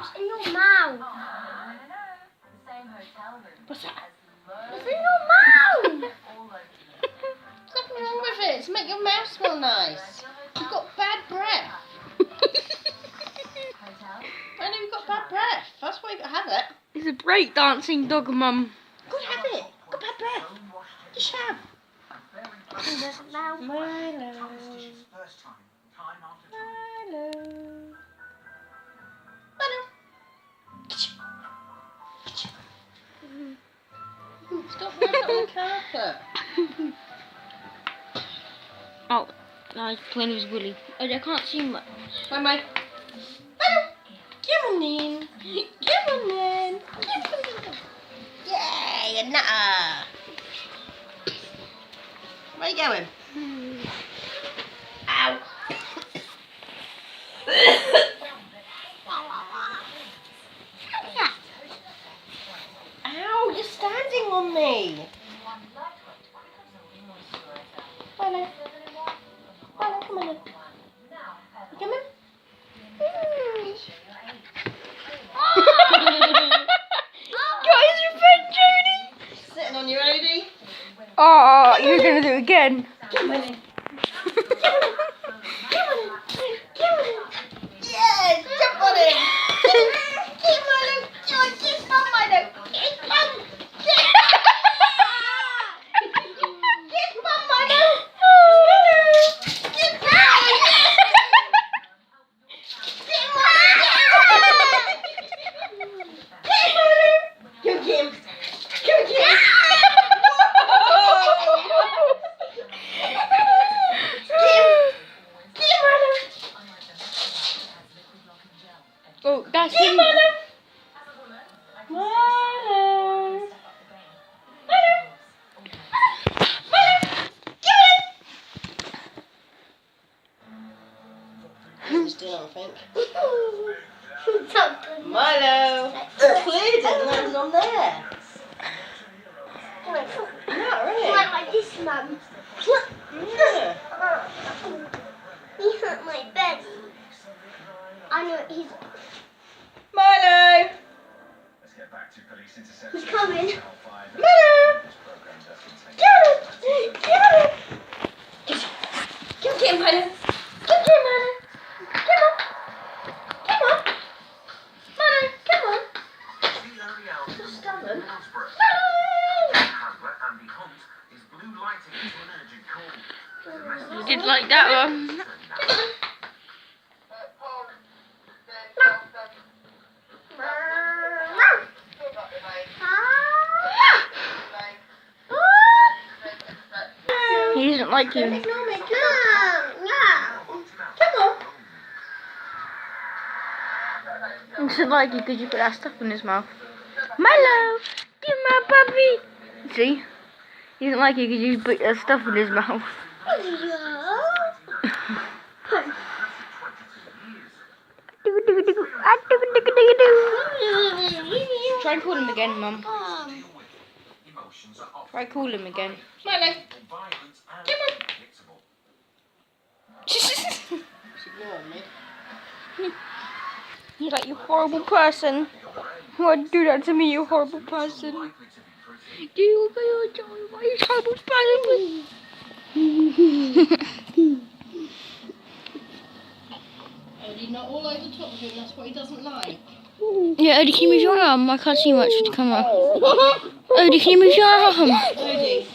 What's in your mouth? What's that? What's in your mouth? There's nothing wrong with it. It's make your mouth smell nice. You've got bad breath. I know you've got bad breath. That's why you got to have it. It's a break-dancing dog, Mum. Go and have it. Got bad breath. Just have. He doesn't know. Milo. Milo. Milo. Milo. Stop running on the carpet. Oh, no, he's playing with his willy. I can't see much. Bye, Mike. Milo. Come on in. Come on in. Come on in. Yay, a nutter. Where are you going? Ow. Ow, you're standing on me. Milo. Milo, come on in. You coming? Got his revenge, Jodie! Sitting on your Odie. Oh, you're gonna do it again. Come on in. Yeah, jump on him. Keep Milo. Keep on Milo. Keep on. Keep on Milo. Keep on. Go Kim. Go Kim. Oh, that's him. He's doing, I think. Milo. Cleared it and landed on there. Not really. Like this, Mum. Yeah. He hurt my bed. I know he's Milo. he's coming. Milo. Get it. Get it. Go get him, Milo. Go get him, Milo. Come on. Come on. Milo, come on. You're stubborn. You did like that one. He doesn't like you. Ignore me. Come on. No. Come on. He doesn't like you because you put that stuff in his mouth. Milo, give my puppy. See? He doesn't like you because you put that stuff in his mouth. Try and call him again, Mum. Try call him again. Milo. Come on. She's ignoring me. He's like, you horrible person. Why'd you do that to me, you horrible person? Do you feel why you horrible person? Odie, not all over top of him, that's what he doesn't like. Yeah, Odie, can you move your arm? I can't see much to come up. Odie, can you move your arm? Odie.